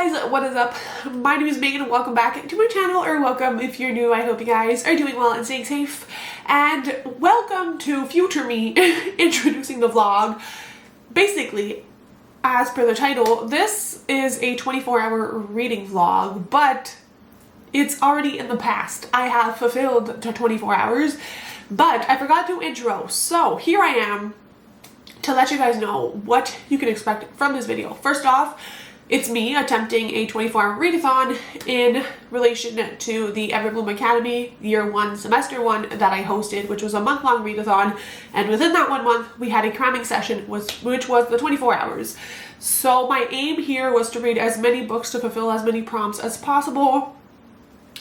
guys, what is up? My name is Megan and welcome back to my channel, or welcome if you're new. I hope you guys are doing well and staying safe. And welcome to future me introducing the vlog. Basically, as per the title, this is a 24-hour reading vlog, but it's already in the past. I have fulfilled the 24 hours, but I forgot to intro. So here I am to let you guys know what you can expect from this video. First off, it's me attempting a 24-hour readathon in relation to the Everbloom Academy Year 1 Semester 1 that I hosted, which was a month-long readathon, and within that 1 month we had a cramming session which was the 24 hours. So my aim here was to read as many books to fulfill as many prompts as possible.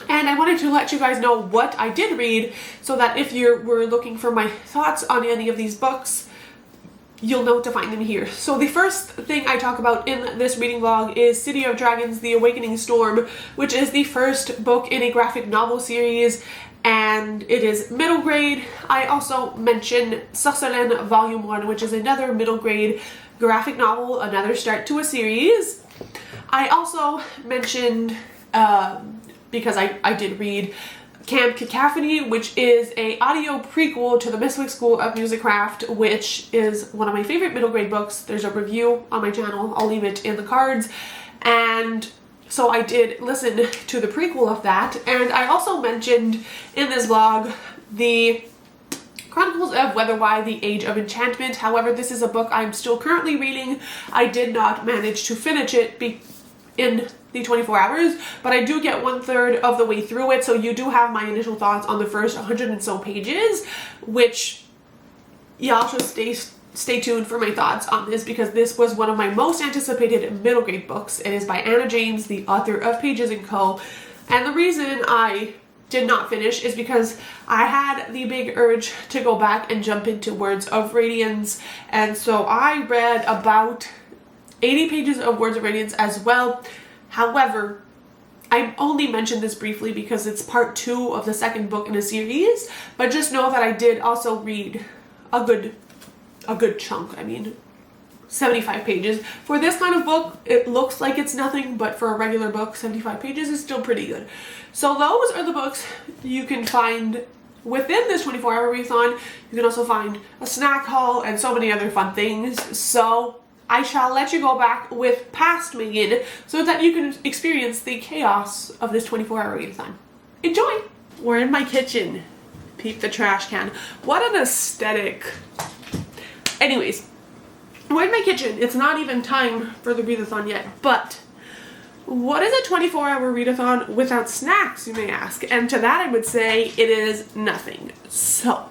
And I wanted to let you guys know what I did read so that if you were looking for my thoughts on any of these books, you'll know to find them here. So the first thing I talk about in this reading vlog is City of Dragons: The Awakening Storm, which is the first book in a graphic novel series, and it is middle grade. I also mention Susserlin Volume 1, which is another middle grade graphic novel, another start to a series. I also mentioned, because I did read Camp Cacophony, which is a audio prequel to the Mystic School of Musicraft, which is one of my favorite middle grade books. There's a review on my channel. I'll leave it in the cards. And so I did listen to the prequel of that. And I also mentioned in this vlog the Chronicles of Weatherwhy: The Age of Enchantment. However, this is a book I'm still currently reading. I did not manage to finish it in the 24 hours, but I do get 1/3 of the way through it, so you do have my initial thoughts on the first 100 and so pages, which y'all should stay tuned for my thoughts on this, because this was one of my most anticipated middle grade books. It is by Anna James, the author of Pages & Co. And the reason I did not finish is because I had the big urge to go back and jump into Words of Radiance, and so I read about 80 pages of Words of Radiance as well. However, I only mentioned this briefly because it's part 2 of the second book in a series, but just know that I did also read a good chunk. I mean, 75 pages. For this kind of book, it looks like it's nothing, but for a regular book, 75 pages is still pretty good. So those are the books you can find within this 24-hour readathon. You can also find a snack haul and so many other fun things. So I shall let you go back with past Megan so that you can experience the chaos of this 24-hour readathon. Enjoy! We're in my kitchen. Peep the trash can. What an aesthetic. Anyways, we're in my kitchen. It's not even time for the readathon yet, but what is a 24-hour readathon without snacks, you may ask? And to that I would say it is nothing. So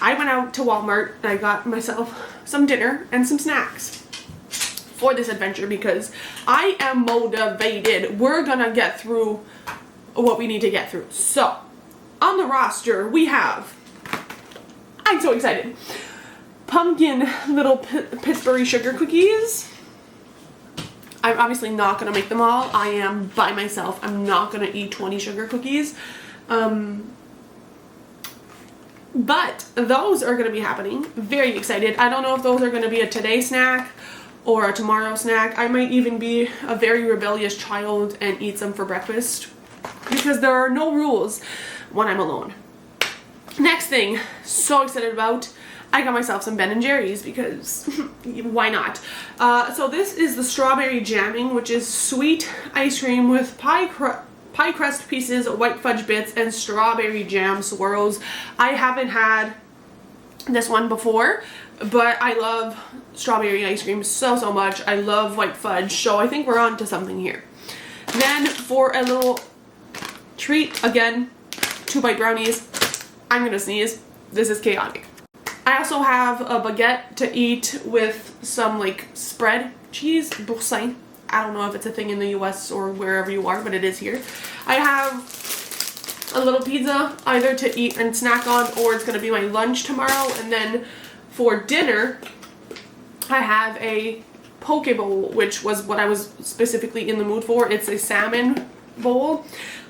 I went out to Walmart and I got myself some dinner and some snacks for this adventure because I am motivated. We're gonna get through what we need to get through. So on the roster we have, I'm so excited, pumpkin little Pittsburgh sugar cookies. I'm obviously not gonna make them all. I am by myself. I'm not gonna eat 20 sugar cookies. But those are gonna be happening. Very excited. I don't know if those are gonna be a today snack or a tomorrow snack. I might even be a very rebellious child and eat some for breakfast because there are no rules when I'm alone. Next thing, so excited about, I got myself some Ben & Jerry's because why not? So this is the strawberry jamming, which is sweet ice cream with pie crust pieces, white fudge bits, and strawberry jam swirls. I haven't had this one before, but I love strawberry ice cream so much. I love white fudge, so I think we're on to something here. Then for a little treat, again, 2-bite brownies. I'm gonna sneeze. This is chaotic. I also have a baguette to eat with some like spread cheese, boursin. I don't know if it's a thing in the US or wherever you are, but it is here. I have a little pizza either to eat and snack on, or it's gonna be my lunch tomorrow. And then for dinner, I have a poke bowl, which was what I was specifically in the mood for. It's a salmon bowl,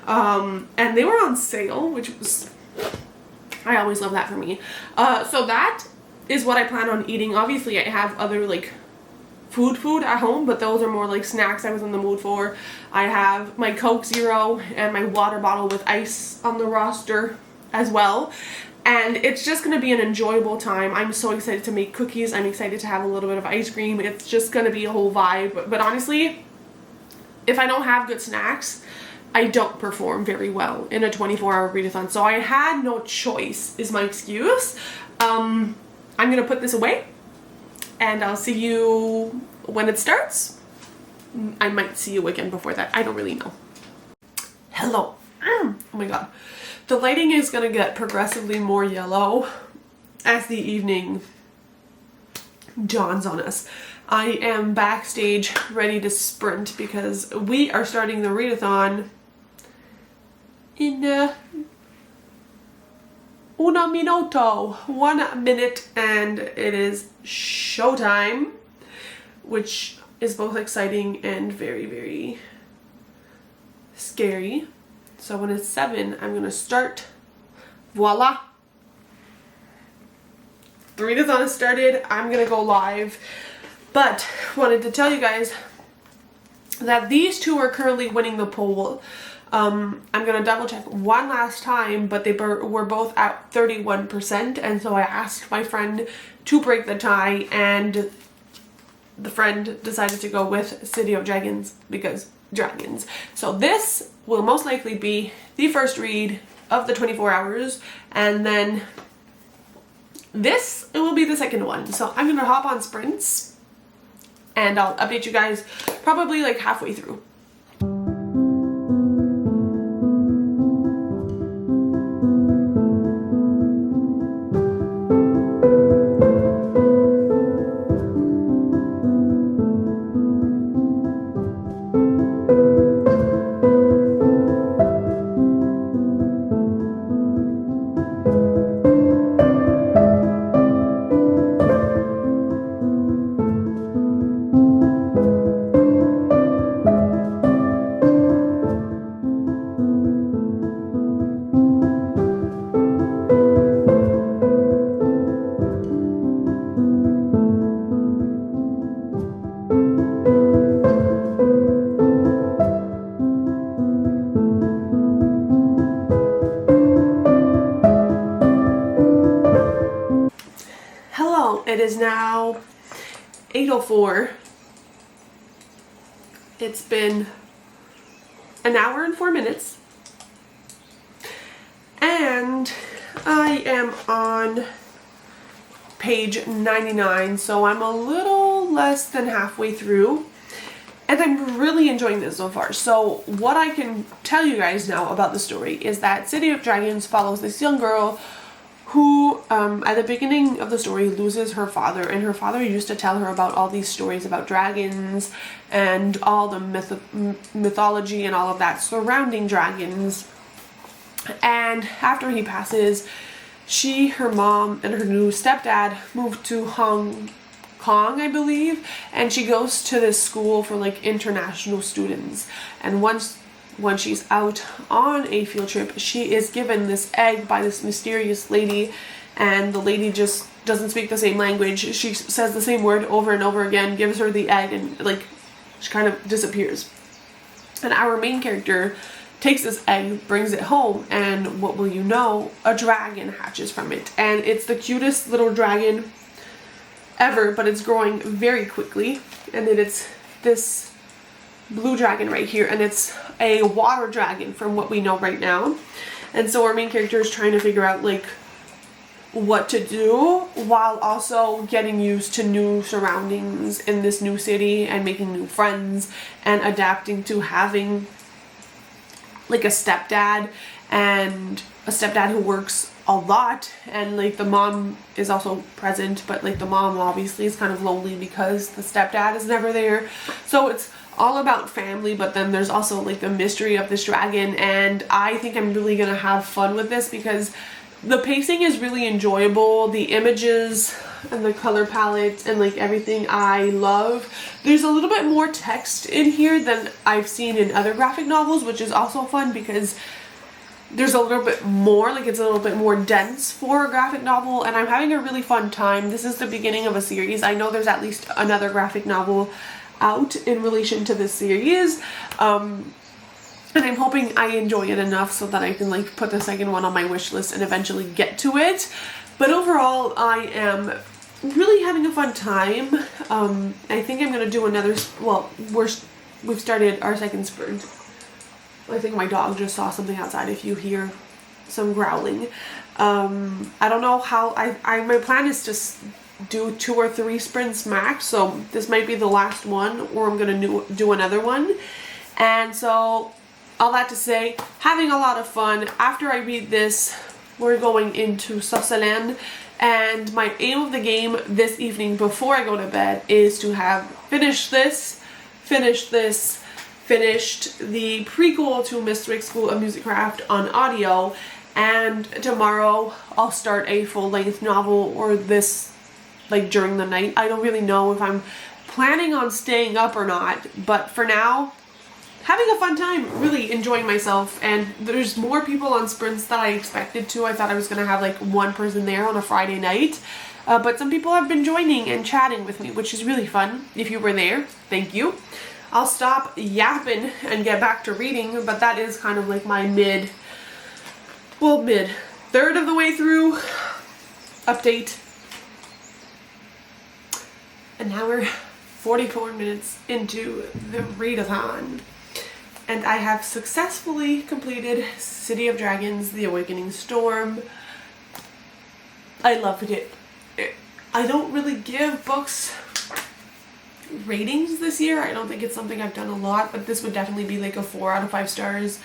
and they were on sale, which was, I always love that for me. So that is what I plan on eating. Obviously I have other like food at home, but those are more like snacks I was in the mood for. I have my Coke Zero and my water bottle with ice on the roster as well. And it's just going to be an enjoyable time. I'm so excited to make cookies. I'm excited to have a little bit of ice cream. It's just going to be a whole vibe. But honestly, if I don't have good snacks, I don't perform very well in a 24-hour readathon. So I had no choice is my excuse. I'm going to put this away. And I'll see you when it starts. I might see you again before that. I don't really know. Hello. Oh my god. The lighting is going to get progressively more yellow as the evening dawns on us. I am backstage ready to sprint because we are starting the readathon in una minuto, 1 minute, and it is showtime, which is both exciting and very, very scary. So when it's 7, I'm gonna start. Voila! The readathon has started. I'm gonna go live, but wanted to tell you guys that these two are currently winning the poll. I'm gonna double check one last time, but they were both at 31%, and so I asked my friend to break the tie, and the friend decided to go with City of Dragons because dragons. So this will most likely be the first read of the 24 hours, and then this will be the second one. So I'm gonna hop on sprints and I'll update you guys probably like halfway through. It is now 8:04. It's been an hour and 4 minutes. And I am on page 99, so I'm a little less than halfway through. And I'm really enjoying this so far. So what I can tell you guys now about the story is that City of Dragons follows this young girl who at the beginning of the story loses her father, and her father used to tell her about all these stories about dragons and all the mythology and all of that surrounding dragons. And after he passes, she, her mom, and her new stepdad moved to Hong Kong, I believe, and she goes to this school for like international students. And once when she's out on a field trip, she is given this egg by this mysterious lady, and the lady just doesn't speak the same language. She says the same word over and over again, gives her the egg, and like she kind of disappears. And our main character takes this egg, brings it home, and what will you know, a dragon hatches from it. And it's the cutest little dragon ever, but it's growing very quickly. And then it's this blue dragon right here, and it's a water dragon from what we know right now. And so our main character is trying to figure out like what to do while also getting used to new surroundings in this new city and making new friends and adapting to having like a stepdad, and a stepdad who works a lot, and like the mom is also present, but like the mom obviously is kind of lonely because the stepdad is never there. So it's all about family, but then there's also like the mystery of this dragon, and I think I'm really gonna have fun with this because the pacing is really enjoyable. The images and the color palette and like everything I love. There's a little bit more text in here than I've seen in other graphic novels, which is also fun because there's a little bit more, like it's a little bit more dense for a graphic novel, and I'm having a really fun time. This is the beginning of a series. I know there's at least another graphic novel out in relation to this series, and I'm hoping I enjoy it enough so that I can like put the second one on my wish list and eventually get to it. But overall, I am really having a fun time. I think I'm gonna do another, well, we've started our second sprint. I think my dog just saw something outside if you hear some growling. I don't know how, my plan is to do 2 or 3 sprints max, so this might be the last one, or I'm gonna do another one. And so, all that to say, having a lot of fun. After I read this, we're going into Sauceland, and my aim of the game this evening before I go to bed is to have finished the prequel to Mystery School of Musicraft on audio, and tomorrow I'll start a full-length novel, or this like during the night. I don't really know if I'm planning on staying up or not, but for now, having a fun time, really enjoying myself. And there's more people on sprints than I expected to. I thought I was gonna have like one person there on a Friday night, but some people have been joining and chatting with me, which is really fun. If you were there, thank you. I'll stop yapping and get back to reading, but that is kind of like my third of the way through update. And now we're 44 minutes into the readathon. And I have successfully completed City of Dragons, The Awakening Storm. I loved it. I don't really give books ratings this year. I don't think it's something I've done a lot, but this would definitely be like a 4 out of 5 stars.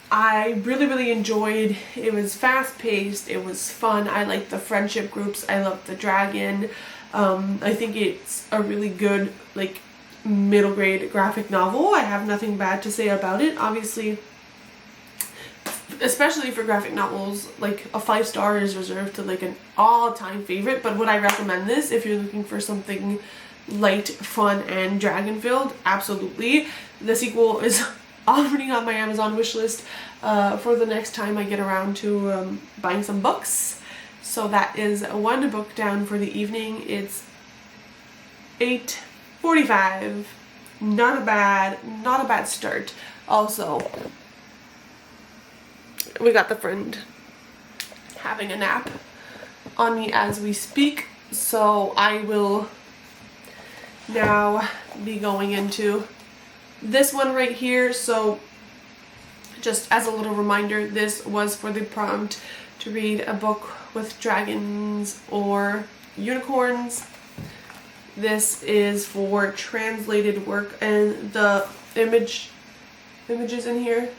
I really enjoyed. It was fast paced, it was fun, I liked the friendship groups, I loved the dragon. I think it's a really good like middle grade graphic novel. I have nothing bad to say about it. Obviously, especially for graphic novels, like a 5 star is reserved to like an all-time favorite. But would I recommend this if you're looking for something light, fun, and dragon filled? Absolutely. The sequel is already on my Amazon wishlist for the next time I get around to buying some books. So that is one book down for the evening. It's 8:45. Not a bad start. Also, we got the friend having a nap on me as we speak, so I will now be going into this one right here. So just as a little reminder, this was for the prompt to read a book with dragons or unicorns. This is for translated work, and the images in here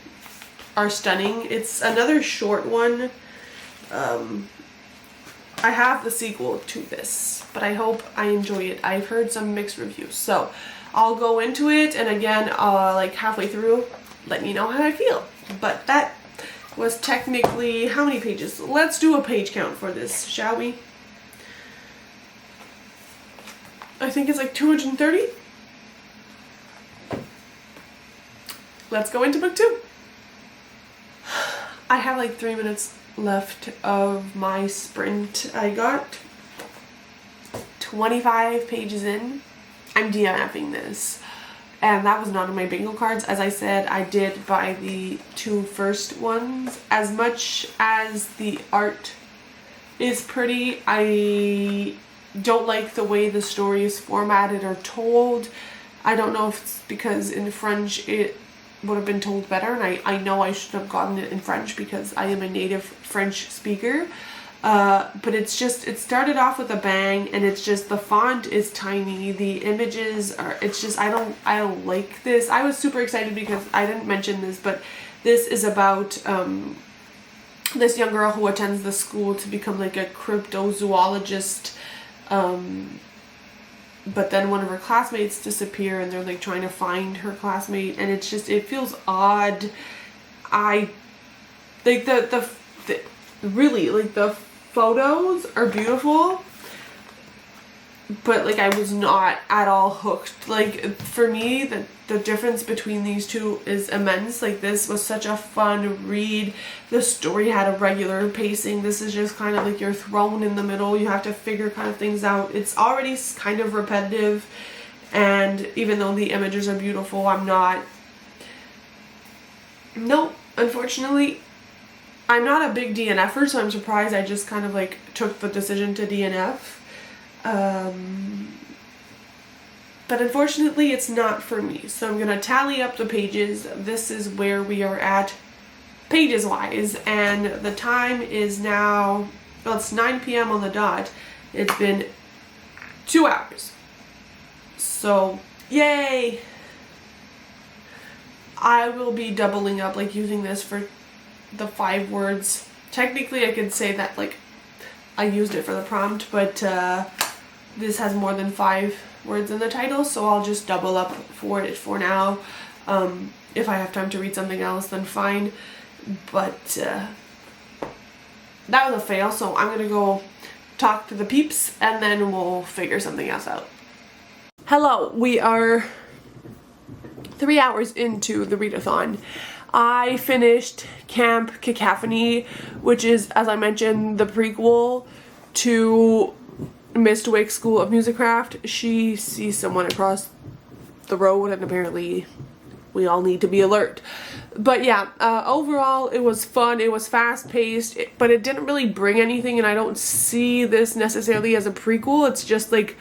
are stunning. It's another short one. I have the sequel to this, but I hope I enjoy it. I've heard some mixed reviews, so I'll go into it, and again, like halfway through, let me know how I feel. But that was technically how many pages? Let's do a page count for this, shall we? I think it's like 230. Let's go into book 2. I have like 3 minutes left of my sprint. I got 25 pages in. I'm DNFing this. And that was not on my bingo cards. As I said, I did buy the 2 first ones. As much as the art is pretty, I don't like the way the story is formatted or told. I don't know if it's because in French it would have been told better, and I know I should have gotten it in French because I am a native French speaker. But it's just, it started off with a bang, and it's just, the font is tiny, the images are, it's just, I don't like this. I was super excited because I didn't mention this, but this is about this young girl who attends the school to become like a cryptozoologist, but then one of her classmates disappear, and they're like trying to find her classmate, and it's just, it feels odd. I like the really, like, the photos are beautiful, but like I was not at all hooked. Like for me, the difference between these two is immense. Like this was such a fun read. The story had a regular pacing. This is just kind of like you're thrown in the middle. You have to figure kind of things out. It's already kind of repetitive, and even though the images are beautiful, no, unfortunately, I'm not a big DNFer, so I'm surprised I just kind of like took the decision to DNF. But unfortunately it's not for me, so I'm gonna tally up the pages. This is where we are at pages wise, and the time is now, well, it's 9 p.m. on the dot. It's been 2 hours, so yay. I will be doubling up, like using this for the 5 words. Technically I could say that like I used it for the prompt, but this has more than 5 words in the title, so I'll just double up for it for now. If I have time to read something else, then fine, but that was a fail, so I'm gonna go talk to the peeps and then we'll figure something else out. Hello, we are 3 hours into the readathon. I finished Camp Cacophony, which is, as I mentioned, the prequel to Mistwick's School of Musicraft. She sees someone across the road and apparently we all need to be alert. But yeah, overall it was fun. It was fast paced, but it didn't really bring anything, and I don't see this necessarily as a prequel. It's just like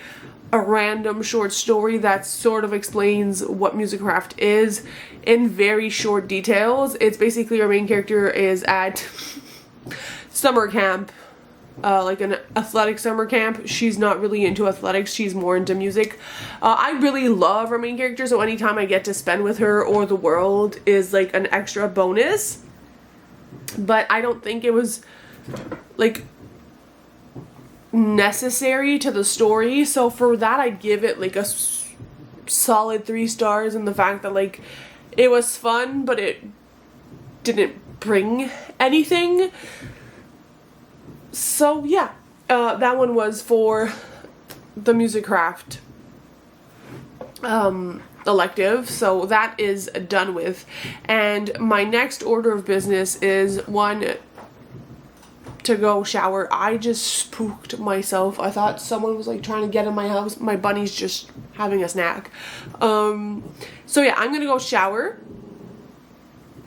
a random short story that sort of explains what musicraft is in very short details. It's basically our main character is at summer camp, like an athletic summer camp. She's not really into athletics, she's more into music. I really love our main character, so anytime I get to spend with her or the world is like an extra bonus. But I don't think it was like necessary to the story, so for that I'd give it like a solid 3 stars, and the fact that like it was fun but it didn't bring anything. So yeah, that one was for the musicraft elective, so that is done with. And my next order of business is one, to go shower. I just spooked myself. I thought someone was like trying to get in my house. My bunny's just having a snack. So yeah, I'm gonna go shower,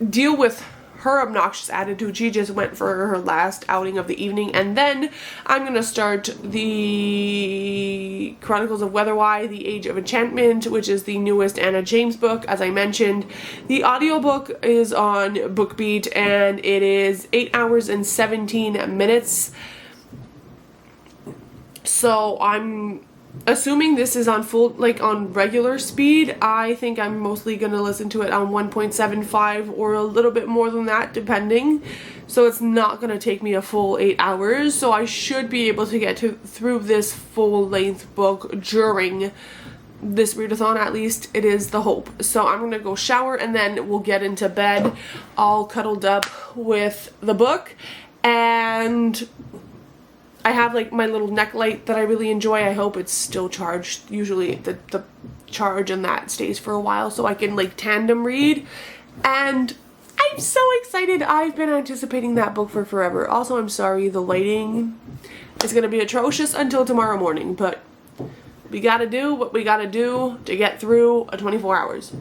deal with her obnoxious attitude. She just went for her last outing of the evening, and then I'm gonna start the Chronicles of Weatherwhy, The Age of Enchantment, which is the newest Anna James book, as I mentioned. The audiobook is on BookBeat, and it is 8 hours and 17 minutes. So I'm assuming this is on full, like on regular speed. I think I'm mostly gonna listen to it on 1.75 or a little bit more than that, depending. So it's not gonna take me a full 8 hours. So I should be able to get through this full-length book during this readathon. At least it is the hope. So I'm gonna go shower and then we'll get into bed all cuddled up with the book. And I have like my little neck light that I really enjoy. I hope it's still charged. Usually the charge in that stays for a while, so I can like tandem read. And I'm so excited. I've been anticipating that book for forever. Also, I'm sorry, the lighting is gonna be atrocious until tomorrow morning, but we gotta do what we gotta do to get through a 24 hours.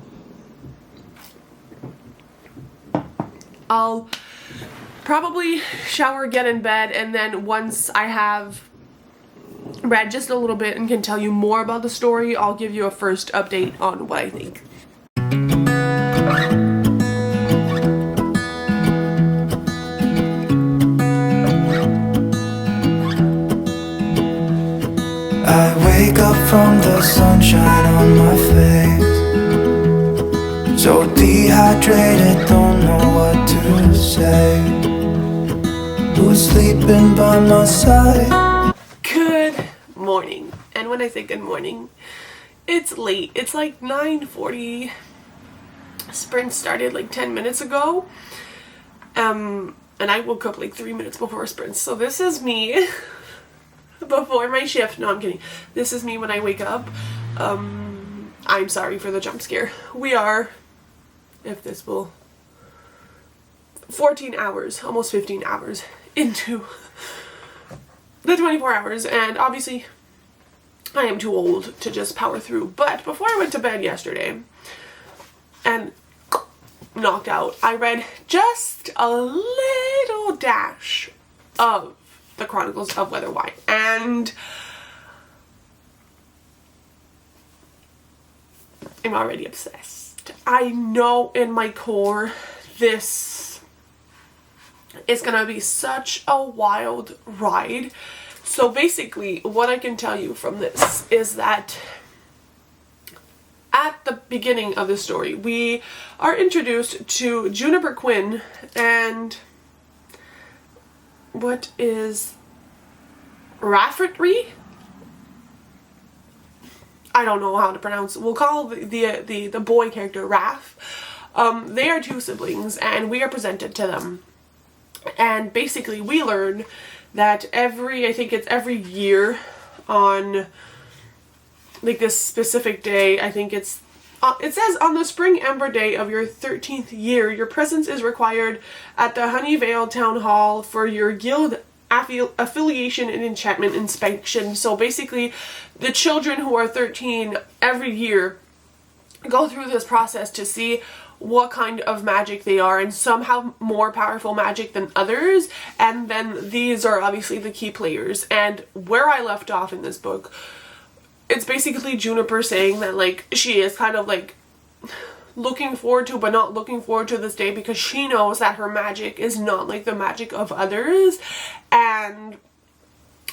I'll probably shower, get in bed, and then once I have read just a little bit and can tell you more about the story, I'll give you a first update on what I think. I wake up from the sunshine on my face, so dehydrated, don't know what to say. Who's sleeping by my side? Good morning. And when I say good morning, it's late. It's like 9:40. Sprint started like 10 minutes ago. And I woke up like 3 minutes before sprint. So this is me before my shift. No, I'm kidding. This is me when I wake up. I'm sorry for the jump scare. We are, if this will, 14 hours, almost 15 hours into the 24 hours, and obviously I am too old to just power through. But before I went to bed yesterday and knocked out, I read just a little dash of the Chronicles of Weather White, and I'm already obsessed. I know in my core this is gonna be such a wild ride. So basically, what I can tell you from this is that at the beginning of the story, we are introduced to Juniper Quinn and what is Rafferty? I don't know how to pronounce it. We'll call the boy character Raph. They are two siblings, and we are presented to them. And basically, we learn that I think it's every year on like this specific day, I think it says on the spring ember day of your 13th year, your presence is required at the Honeyvale Town Hall for your guild affiliation and enchantment inspection. So basically, the children who are 13 every year go through this process to see what kind of magic they are, and some have more powerful magic than others, and then these are obviously the key players. And where I left off in this book, it's basically Juniper saying that like she is kind of like looking forward to but not looking forward to this day because she knows that her magic is not like the magic of others, and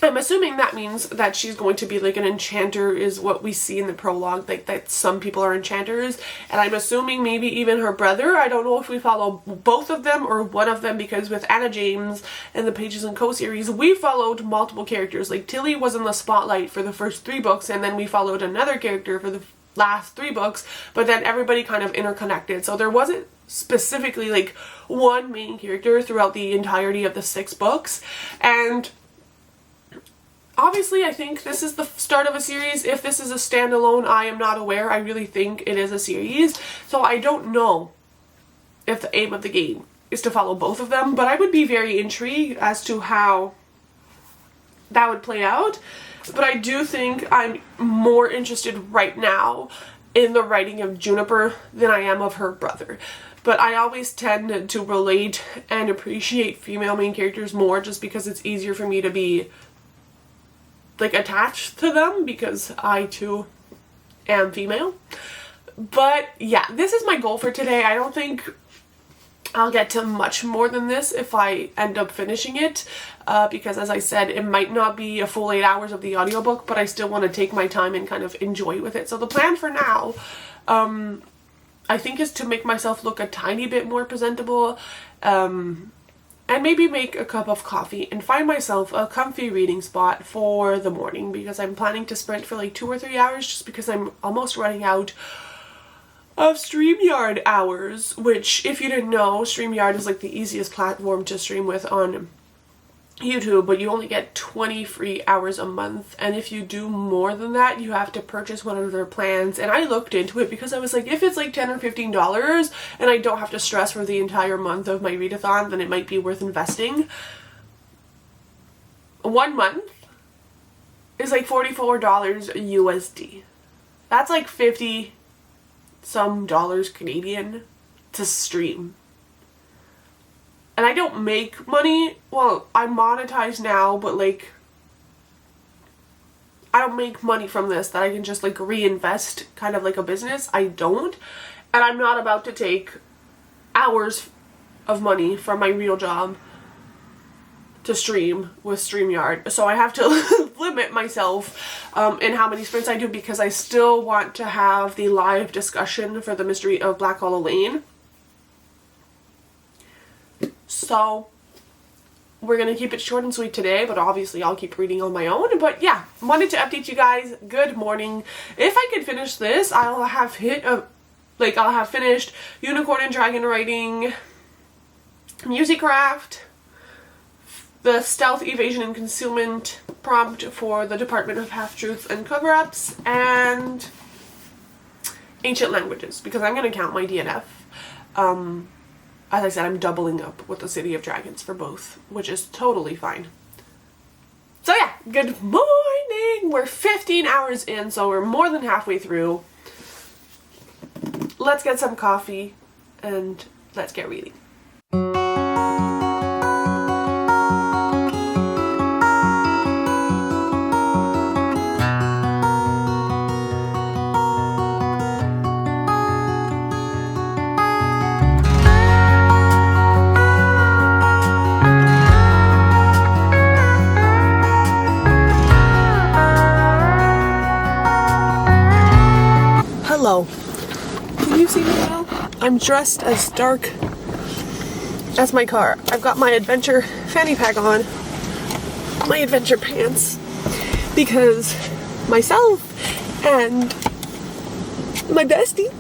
I'm assuming that means that she's going to be like an enchanter, is what we see in the prologue, like that some people are enchanters, and I'm assuming maybe even her brother. I don't know if we follow both of them or one of them, because with Anna James and the Pages and Co series, we followed multiple characters. Like Tilly was in the spotlight for the first 3 books, and then we followed another character for the last 3 books, but then everybody kind of interconnected. So there wasn't specifically like one main character throughout the entirety of the 6 books, and obviously, I think this is the start of a series. If this is a standalone, I am not aware. I really think it is a series. So I don't know if the aim of the game is to follow both of them, but I would be very intrigued as to how that would play out. But I do think I'm more interested right now in the writing of Juniper than I am of her brother. But I always tend to relate and appreciate female main characters more, just because it's easier for me to be like attached to them, because I too am female. But yeah, this is my goal for today. I don't think I'll get to much more than this if I end up finishing it, because as I said, it might not be a full 8 hours of the audiobook, but I still want to take my time and kind of enjoy with it. So the plan for now, I think, is to make myself look a tiny bit more presentable, and maybe make a cup of coffee and find myself a comfy reading spot for the morning, because I'm planning to sprint for like 2 or 3 hours, just because I'm almost running out of StreamYard hours, which, if you didn't know, StreamYard is like the easiest platform to stream with on YouTube, but you only get 20 free hours a month, and if you do more than that, you have to purchase one of their plans. And I looked into it because I was like, if it's like $10 or $15 and I don't have to stress for the entire month of my readathon, then it might be worth investing. 1 month is like $44 USD. That's like 50 some dollars Canadian to stream. And I don't make money. Well, I monetize now, but like I don't make money from this that I can just like reinvest kind of like a business. I don't. And I'm not about to take hours of money from my real job to stream with StreamYard. So I have to limit myself in how many sprints I do, because I still want to have the live discussion for the Mystery of Black Hollow Lane. So we're going to keep it short and sweet today, but obviously I'll keep reading on my own. But yeah, wanted to update you guys. Good morning. If I could finish this, I'll have finished Unicorn and Dragon writing, Musicraft, the Stealth, Evasion, and Concealment prompt for the Department of Half-Truths and Cover-Ups, and Ancient Languages, because I'm going to count my DNF. As I said, I'm doubling up with the City of Dragons for both, which is totally fine. So yeah, good morning! We're 15 hours in, so we're more than halfway through. Let's get some coffee and let's get reading. Hello. Can you see me well? I'm dressed as dark as my car. I've got my adventure fanny pack on, my adventure pants, because myself and my bestie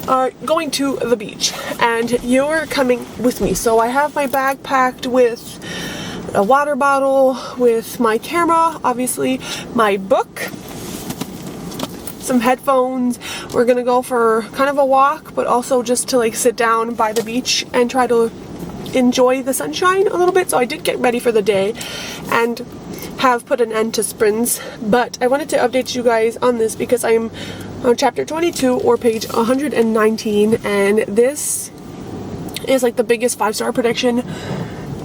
are going to the beach, and you're coming with me. So I have my bag packed with a water bottle, with my camera, obviously, my book, some headphones. We're gonna go for kind of a walk, but also just to like sit down by the beach and try to enjoy the sunshine a little bit. So I did get ready for the day and have put an end to sprints, but I wanted to update you guys on this because I'm on chapter 22 or page 119, and this is like the biggest 5-star prediction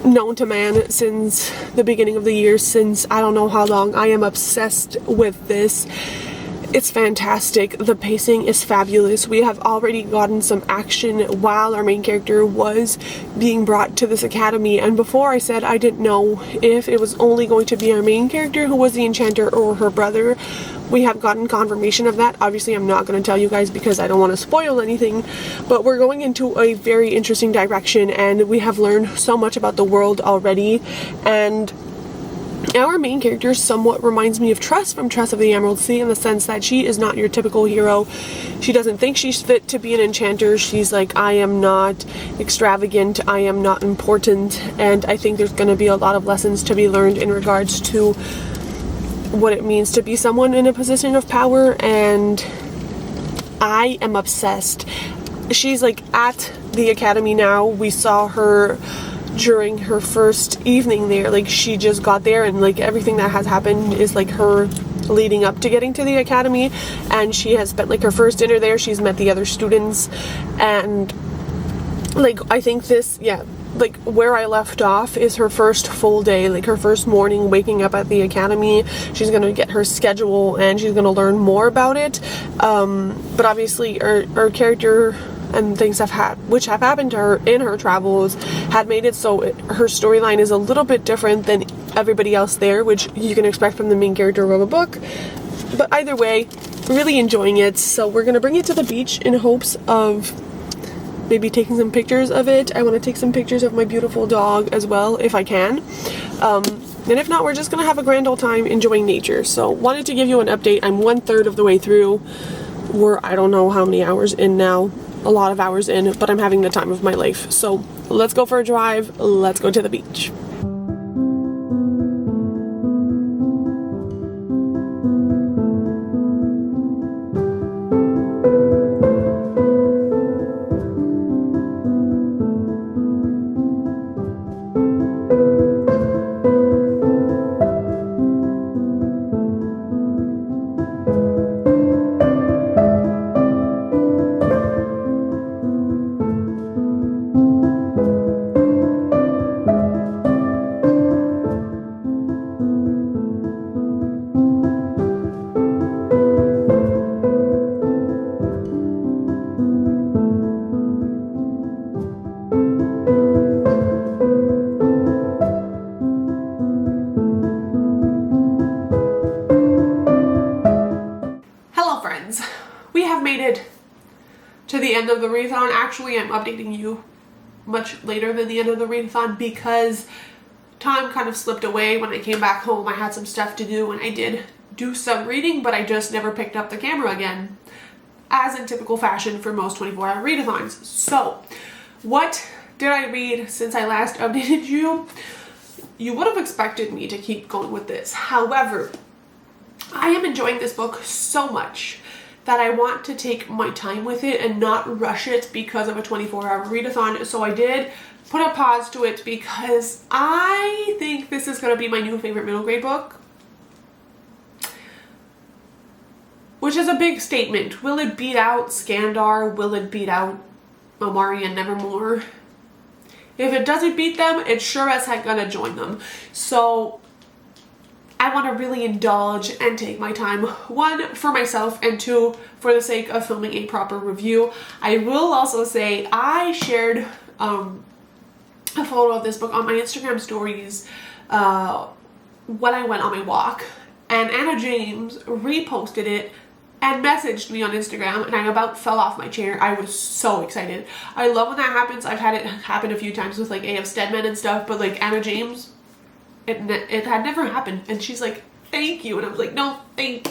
known to man since the beginning of the year, since I don't know how long. I am obsessed with this. It's fantastic. The pacing is fabulous. We have already gotten some action while our main character was being brought to this academy, and before I said I didn't know if it was only going to be our main character who was the enchanter or her brother. We have gotten confirmation of that. Obviously, I'm not going to tell you guys because I don't want to spoil anything, but we're going into a very interesting direction, and we have learned so much about the world already, and our main character somewhat reminds me of Tress from Tress of the Emerald Sea, in the sense that she is not your typical hero. She doesn't think she's fit to be an enchanter. She's like, I am not extravagant, I am not important, and I think there's going to be a lot of lessons to be learned in regards to what it means to be someone in a position of power, and I am obsessed. She's like at the academy now. We saw her during her first evening there. Like, she just got there, and like everything that has happened is like her leading up to getting to the academy, and she has spent like her first dinner there. She's met the other students, and like I think this, yeah, like where I left off is her first full day, like her first morning waking up at the academy. She's gonna get her schedule and she's gonna learn more about it, but obviously our character and things which have happened to her in her travels had made it so her storyline is a little bit different than everybody else there, which you can expect from the main character of a book. But either way, really enjoying it. So we're gonna bring it to the beach in hopes of maybe taking some pictures of it. I want to take some pictures of my beautiful dog as well if I can, and if not, we're just gonna have a grand old time enjoying nature. So wanted to give you an update. I'm 1/3 of the way through. We're I don't know how many hours in now, a lot of hours in, but I'm having the time of my life. So let's go for a drive. Let's go to the beach. We have made it to the end of the readathon. Actually, I'm updating you much later than the end of the readathon because time kind of slipped away. When I came back home, I had some stuff to do, and I did do some reading, but I just never picked up the camera again, as in typical fashion for most 24-hour readathons. So, what did I read since I last updated you? you would have expected me to keep going with this. However, I am enjoying this book so much that I want to take my time with it and not rush it because of a 24-hour readathon. So I did put a pause to it because I think this is going to be my new favorite middle grade book. Which is a big statement. Will it beat out Skandar? Will it beat out Omari and Nevermore? If it doesn't beat them, it's sure as heck gonna join them. So I want to really indulge and take my time, one, for myself, and two, for the sake of filming a proper review. I will also say I shared a photo of this book on my Instagram stories when I went on my walk, and Anna James reposted it and messaged me on Instagram, and I about fell off my chair. I was so excited. I love when that happens. I've had it happen a few times with like A.F. Stedman and stuff, but like Anna James, it had never happened. And she's like, thank you. And I was like, no, thank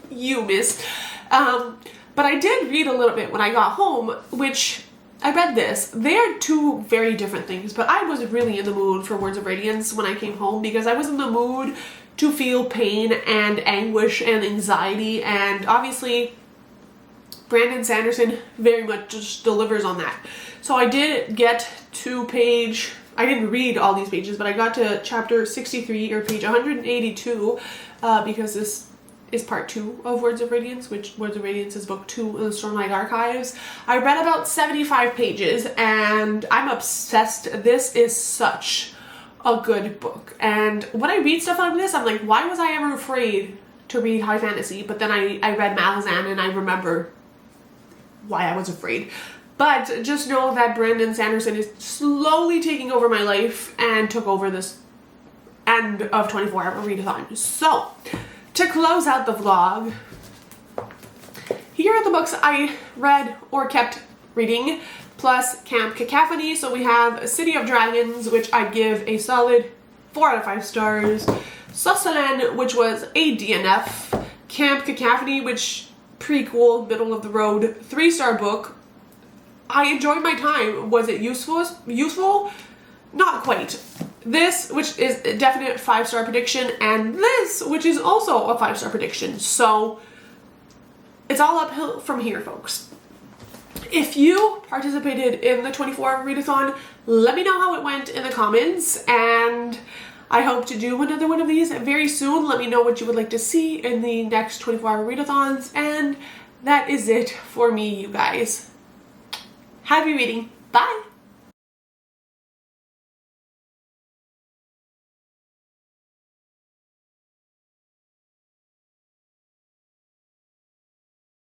you, miss. But I did read a little bit when I got home, which I read this. They are two very different things, but I was really in the mood for Words of Radiance when I came home because I was in the mood to feel pain and anguish and anxiety, and obviously Brandon Sanderson very much just delivers on that. So I did get to I didn't read all these pages, but I got to chapter 63 or page 182 because this is part 2 of Words of Radiance, which Words of Radiance is book 2 in the Stormlight Archives. I read about 75 pages and I'm obsessed. This is such a good book. And when I read stuff like this, I'm like, why was I ever afraid to read high fantasy? But then I read Malazan and I remember why I was afraid. But just know that Brandon Sanderson is slowly taking over my life and took over this end of 24-hour readathon. So, to close out the vlog, here are the books I read or kept reading, plus Camp Cacophony. So we have City of Dragons, which I give a solid 4 out of 5 stars. Susselen, which was a DNF. Camp Cacophony, which prequel, middle of the road, 3-star book. I enjoyed my time. Was it useful? Useful? Not quite. This, which is a definite 5-star prediction, and this, which is also a 5-star prediction. So it's all uphill from here, folks. If you participated in the 24-hour readathon, let me know how it went in the comments, and I hope to do another one of these very soon. Let me know what you would like to see in the next 24-hour readathons, and that is it for me, you guys. Happy reading. Bye!